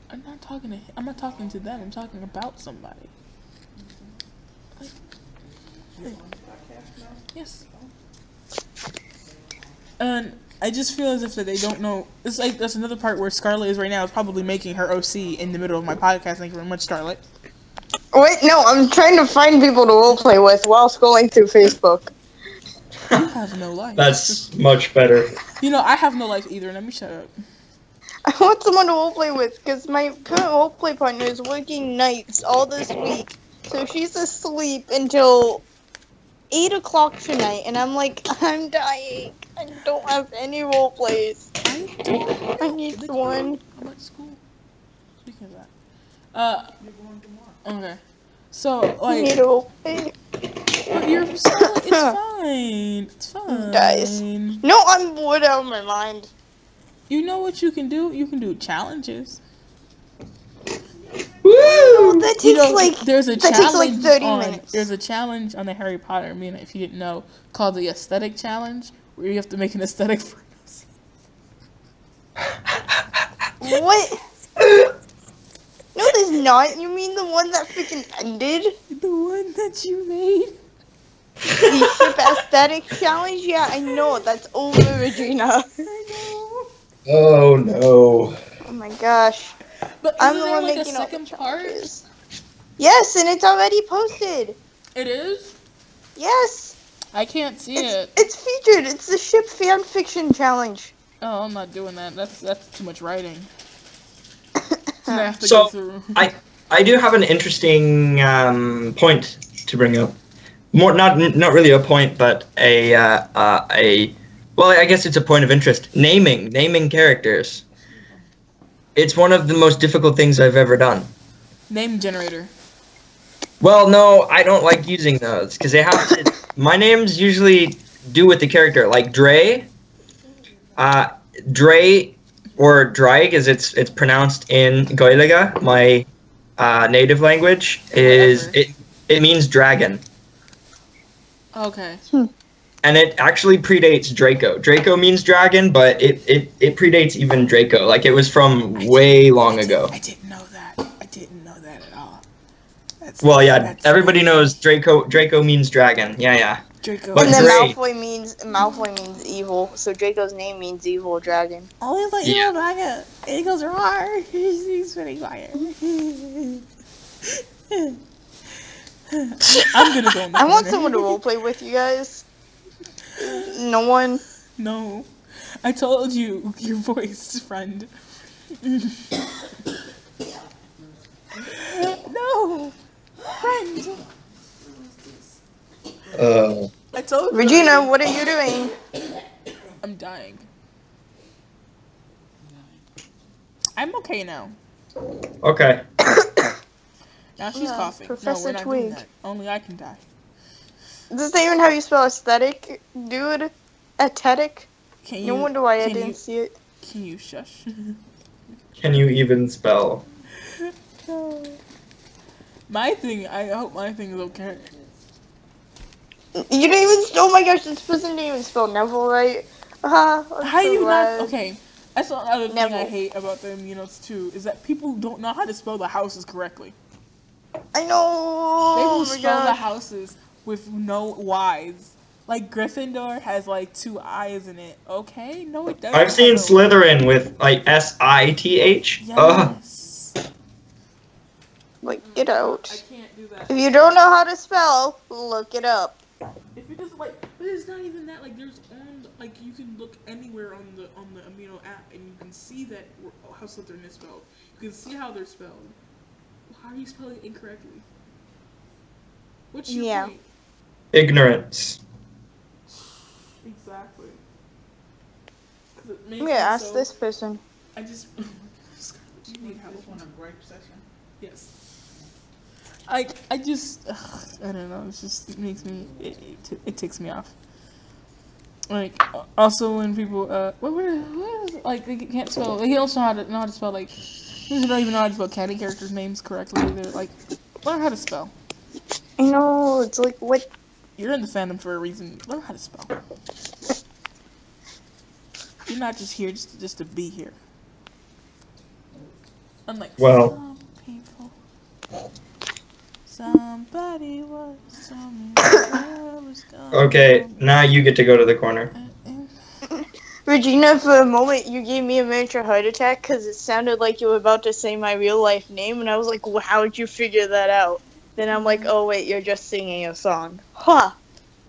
I'm not talking to them. I'm talking about somebody. Yes. And I just feel as if that they don't know. It's like that's another part where Scarlett is right now is probably making her OC in the middle of my podcast. Thank you very much, Scarlett. Wait, no, I'm trying to find people to roleplay with while scrolling through Facebook. You have no life. That's much better. You know, I have no life either. Let me shut up. I want someone to roleplay with, because my current roleplay partner is working nights all this week, so she's asleep until 8 o'clock tonight, and I'm like, I'm dying. I don't have any roleplays. I need one. I'm at school. Speaking of that. Okay. So, I need like, a roleplay. but you're Scarlett, it's fine. It's fine. Guys. No, I'm bored out of my mind. You know what you can do? You can do challenges. Woo! That takes You know, like there's a that takes like challenge 30 on, minutes. There's a challenge on the Harry Potter, I mean, if you didn't know, called the Aesthetic Challenge, where you have to make an aesthetic for What? No, there's not. You mean the one that freaking ended? the one that you made. The ship aesthetic challenge? Yeah, I know. That's over, Regina. I know. Oh no. Oh my gosh. But I'm isn't the there one like a making all the second part? challenges. Yes, and it's already posted. It is? Yes. I can't see it. It's featured. It's the ship fan fiction challenge. Oh, I'm not doing that. That's too much writing. I have to So go through. I do have an interesting point to bring up. More not really a point, but a well, I guess it's a point of interest. Naming characters. It's one of the most difficult things I've ever done. Name generator. Well, no, I don't like using those because they have to. My names usually do with the character, like Dre. Dre or Dreig, as it's pronounced in Gaelega, my native language, is it means dragon. Okay. And it actually predates Draco. Draco means dragon, but it predates even Draco. Like, it was from way long ago. I didn't know that. I didn't know that at all. That's Everybody knows Draco means dragon. Yeah. Draco. But And then Dre- Malfoy means evil. So Draco's name means evil dragon. Always like Yeah. evil dragon. It goes roar. He's pretty quiet. I'm gonna go in the I want corner. someone to roleplay with you guys. No one. No. I told you, your voice, friend. No! Friend! I told you. Regina, what are you doing? I'm dying. I'm okay now. Okay. Now she's Yeah, coughing. Professor No, we're not doing Twig. that. Only I can die. Is that even how you spell aesthetic, dude? Aesthetic? Can No you? wonder why I can didn't you, see it. Can you shush? Can you even spell? My thing. I hope my thing is okay. You didn't even. Oh my gosh, this person didn't even spell Neville right. I'm How so you glad. not? Okay, that's another thing I Neville. hate about the Aminos too. Is that people don't know how to spell the houses correctly. I know. They will Oh my spell the gosh. houses with no Y's. Like Gryffindor has like 2 I's in it. Okay, no, it doesn't. I've seen have a- Slytherin with like SITH. Ugh. Yes. Like, get I out. can't do that. If you don't know how to spell, look it up. If it doesn't like, but it's not even that. Like, there's like you can look anywhere on the Amino app and you can see that how Slytherin is spelled. You can see how they're spelled. How are you spelling it incorrectly? What's your point? Ignorance. Exactly. I'm gonna ask this person. I just. You need this one a grape session? Yes. I just I don't know. It's just it makes me it ticks me off. Like also when people what is like they can't spell. He also know how to spell like they don't even know how to spell candy characters' names correctly. They're like learn how to spell. I know, it's like what. You're in the fandom for a reason. Learn how to spell. You're not just here just to be here. Unlike Well. some people. Somebody was telling me I was gone. Okay, now you get to go to the corner. Regina, for a moment, you gave me a miniature heart attack because it sounded like you were about to say my real life name, and I was like, well, how did you figure that out? Then I'm like, oh wait, you're just singing a song. Huh.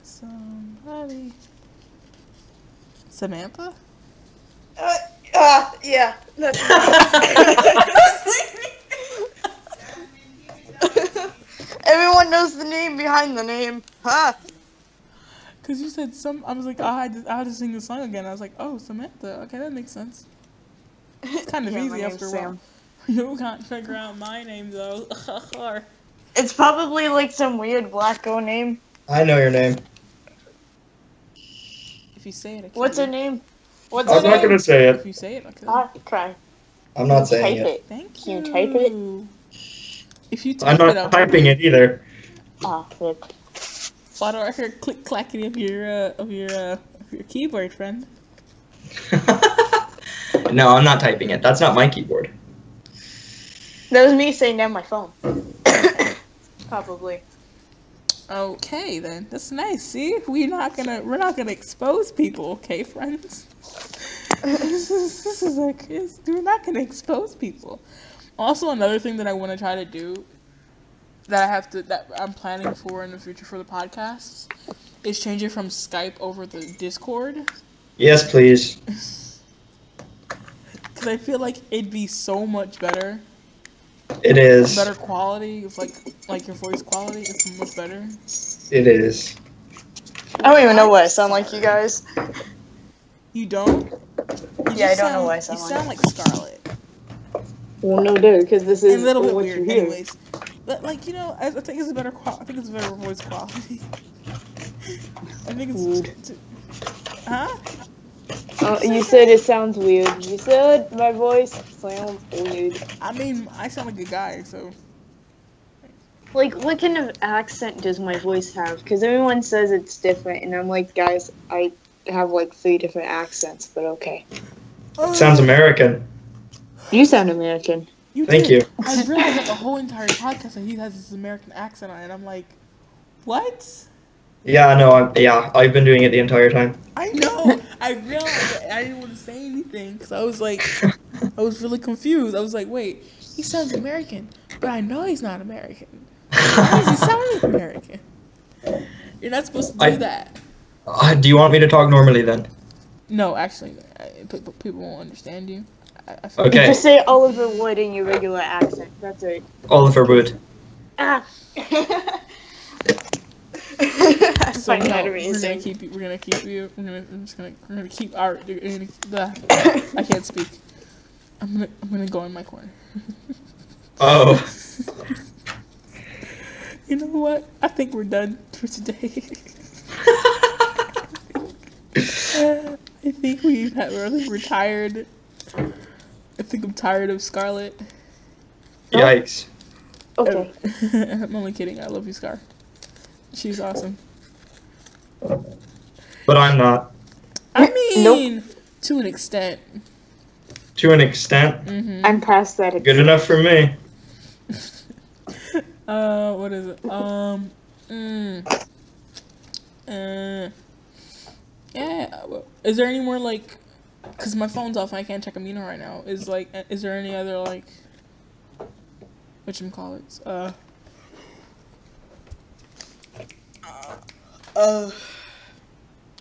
Somebody. Samantha? Yeah. That's Everyone knows the name behind the name. Huh. Because you said I was like, I had to sing the song again. I was like, oh, Samantha. Okay, that makes sense. It's kind of Yeah, my easy name's after a Sam. while. You can't figure out my name, though. It's probably like some weird black girl name. I know your name. If you say it, I can't. What's her name? What's I'm her not name? gonna say If it. you say it, I could. Cry. I'm not saying Type it. it. Thank Can you. you type it? If you I'm type it not up, typing it either. Ah, flip. why do I hear click clacking of your keyboard, friend? No, I'm not typing it. That's not my keyboard. That was me saying that on my phone. Probably. Okay, then that's nice. See, we're not gonna expose people, okay, friends? this is like we're not gonna expose people. Also, another thing that I want to try to do that I'm planning for in the future for the podcasts is change it from Skype over the Discord. Yes, please. Because I feel like it'd be so much better. It is. Better quality, it's like your voice quality, it's much better. It is. I don't even know what I sound like, you guys. You don't? Yeah, I don't know what I sound You like. sound like Scarlett. Well, no, dude, because this A is little bit what weird, you hear. anyways. But like I think it's a better I think it's a better voice quality. I think it's huh? You said it sounds weird. You said my voice sounds weird. I mean, I sound like a guy, so Like, what kind of accent does my voice have? Because everyone says it's different, and I'm like, guys, I have like 3 different accents, but okay. Sounds American. You sound American. Thank you. I realized that the whole entire podcast that he has this American accent on it. I'm like, what? Yeah, no, I've been doing it the entire time. I know. I realized that I didn't want to say anything because I was like, I was really confused. I was like, wait, he sounds American, but I know he's not American. Why does he sound like American? You're not supposed to do that. Do you want me to talk normally then? No, actually, people won't understand you. I feel Okay. Just say Oliver Wood in your regular accent. That's it. Oliver Wood. Ah. I So find no, that we're amazing. gonna keep you. We're gonna keep you. We're gonna keep our. I can't speak. I'm gonna go in my corner. Oh. You know what? I think we're done for today. I think we're tired. I think I'm tired of Scarlet. Yikes. Okay. I'm only kidding. I love you, Scar. She's awesome. But I'm not. I mean, to an extent. To an extent. Mm-hmm. I'm past that. Good enough for me. What is it? Yeah. Is there any more like? Cause my phone's off and I can't check Amino right now. Is there any other like? Whatchamacallits?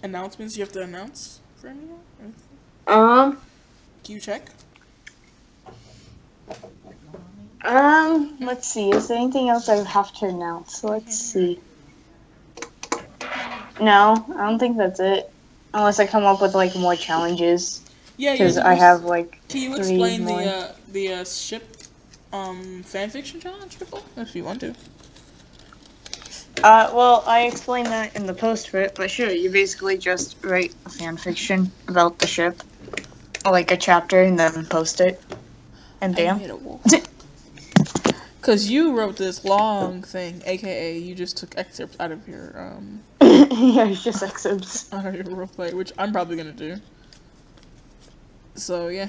Announcements you have to announce for Amino? Can you check? Let's see. Is there anything else I have to announce? Let's see. No, I don't think that's it. Unless I come up with like more challenges. Yeah, because I have like. Can you explain the ship fanfiction challenge, people, if you want to? Well, I explained that in the post for it, but sure, you basically just write a fanfiction about the ship, like a chapter, and then post it, and bam. Because you wrote this long thing, aka you just took excerpts out of your yeah, it's just excerpts out of your roleplay, which I'm probably gonna do. So yeah.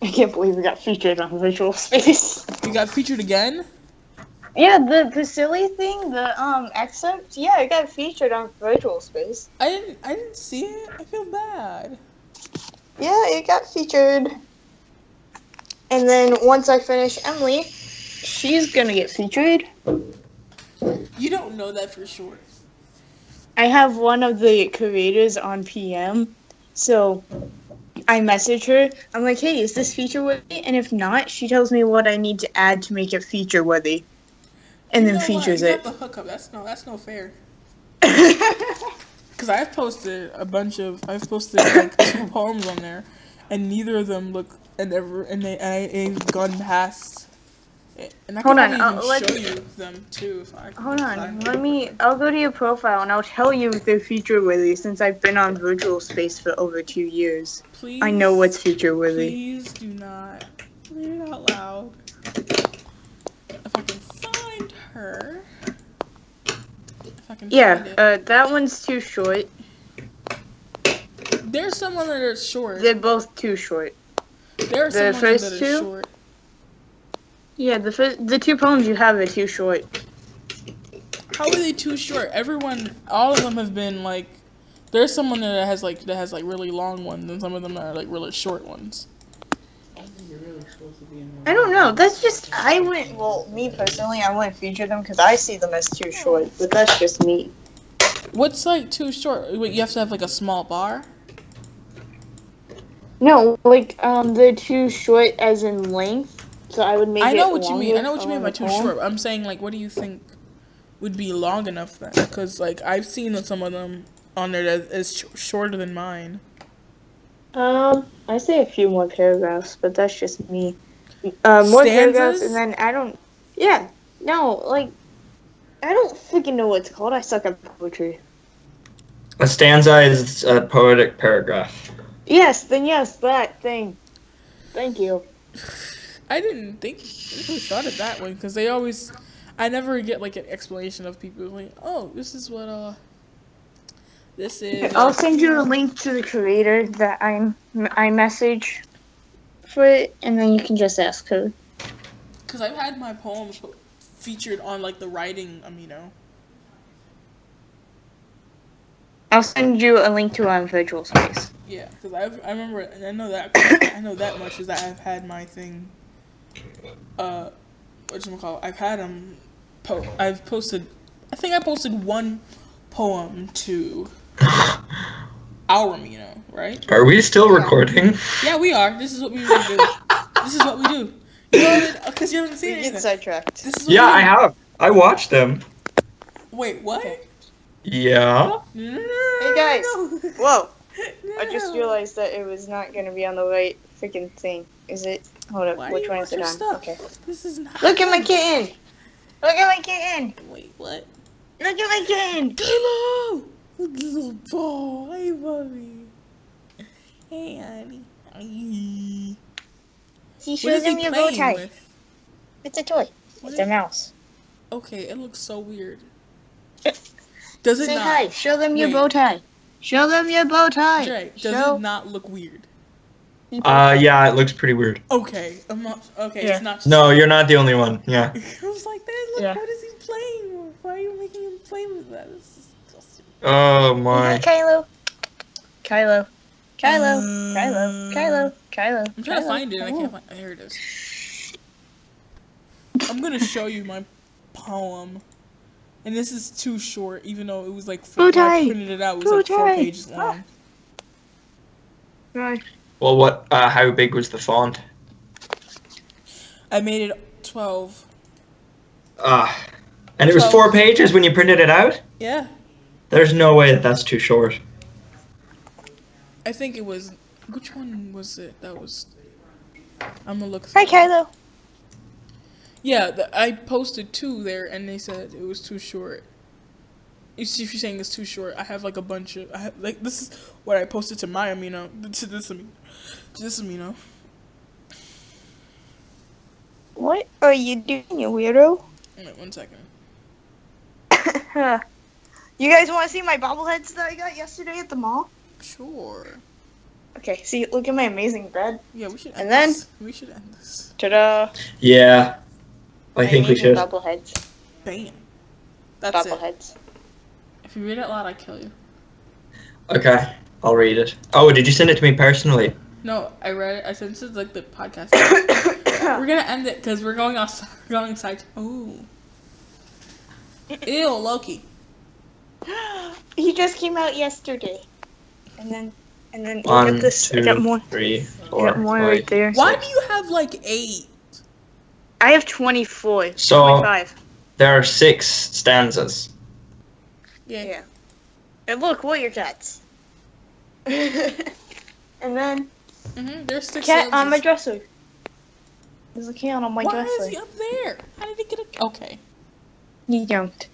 I can't believe we got featured on Visual Space. You got featured again? Yeah, the silly thing, the excerpt. Yeah, it got featured on Virtual Space. I didn't see it. I feel bad. Yeah, it got featured. And then once I finish Emily, she's gonna get featured. You don't know that for sure. I have one of the creators on PM, so I message her. I'm like, hey, is this feature worthy? And if not, she tells me what I need to add to make it feature worthy. And then features it. You got the hookup. That's no fair. Because I've posted like 2 poems on there, and neither of them look I've gone past. And I can even show you them too if I. Hold on, I'll go to your profile and I'll tell you if they're feature worthy since I've been on Virtual Space for over 2 years. Please. I know what's feature worthy. Please do not read it out loud. If I can find her. Find it. That one's too short. There's someone that are short. They're both too short. There are some that are short. Yeah, the 2 poems you have are too short. How are they too short? All of them have been like. There's someone that has really long ones, and some of them are like really short ones. I don't know. That's just me personally, I wouldn't feature them because I see them as too short. But that's just me. What's like too short? Wait, you have to have like a small bar? No, like they're too short as in length. So I would make I know it what you mean. I know what you mean by too poem. short. I'm saying like, what do you think would be long enough then? Because like I've seen some of them on there that is shorter than mine. I say a few more paragraphs, but that's just me. More paragraphs, and then I don't. Yeah, no, like I don't freaking know what it's called. I suck at poetry. A stanza is a poetic paragraph. Yes, that thing. Thank you. I didn't think we thought it that way because I never get like an explanation of people like, oh, this is what this is. I'll send you a link to the creator that I message for it, and then you can just ask her. Because I've had my poems featured on like the writing Amino. I'll send you a link to it on Virtual Space. Yeah, because I remember, and I know that much is that I've had my thing. Whatchamacallit? I've had I've posted. I think I posted 1 poem to our Amino, right? Are we still recording? Yeah, we are. This is what we usually do. This is what we do. You know, because you haven't seen it. Get sidetracked. I have. I watched them. Wait, what? Okay. Yeah. Hey guys! Whoa! No. I just realized that it was not gonna be on the right freaking thing. Is it? Hold up. Which one is it on? Stuff? Okay. This is not. Look at my kitten! Look at my kitten! Wait, what? Look at my kitten! Kilo! Look at this little ball. Hey, puppy. Hey, honey. Ay. See, What show is he them your bow playing tie. with? It's a toy. What It's a is- mouse. Okay, it looks so weird. Does it Say not? hi. Show them your Wait. bow tie. Show them your bow tie. Dre, does Show. it not look weird? Yeah, it looks pretty weird. Okay, I'm not. Okay, Yeah. it's not. Just, No, you're not the only one. Yeah. I was like, look, Yeah. what is he playing with? Why are you making him play with that? This is disgusting. Oh Hey, my. Kylo. Kylo. Kylo. I'm trying to find it and I can't find. Here it is. I'm gonna show you my poem, and this is too short, even though it was like Bow when tie. I printed it out. It was Bow like 4 tie. pages long. Right. Well, what? How big was the font? I made it 12. And it was 12. 4 pages when you printed it out. Yeah, There's no way that that's too short. I think it was. Which one was it? That was. I'm gonna look. Hi, Kylo. Yeah, I posted 2 there, and they said it was too short. You see, if you're saying it's too short, I have like a bunch of. I have like this is what I posted to my Amino, to this Amino. What are you doing, you weirdo? Wait 1 second. You guys want to see my bobbleheads that I got yesterday at the mall? Sure. Okay, see, look at my amazing bed. Yeah, we should. And then- this. We should end this. Ta-da! Yeah. I My think we amazing should. Bobbleheads. Bam. That's it. Bobbleheads. If you read it loud, I kill you. Okay, I'll read it. Oh, did you send it to me personally? No, I read it. I said this is like the podcast. We're gonna end it because we're going outside. We're going inside. Ooh. Ew, Loki. He just came out yesterday. And then I 1, got this. 2, I got more. 3, I 4, got more right 5. there. Why do you have like 8? I have 24. So- 25. There are 6 stanzas. Yeah. Yeah. And look, warrior cats. And then There's 6. cat on my stanzas. dresser. There's a cat on my Why dresser. is he up there? How did he get it? Okay. You don't.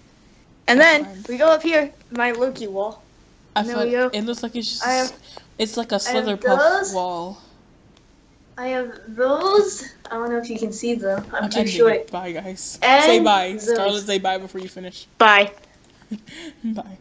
And That's then fine. we go up here, my Loki wall. I There thought we go. it looks like it's just. I have- it's like a have Slitherpuff those. wall. I have those. I don't know if you can see them. I'm too ending short. it. Bye, guys. And Say bye. those. Scarlett, say bye before you finish. Bye. Bye.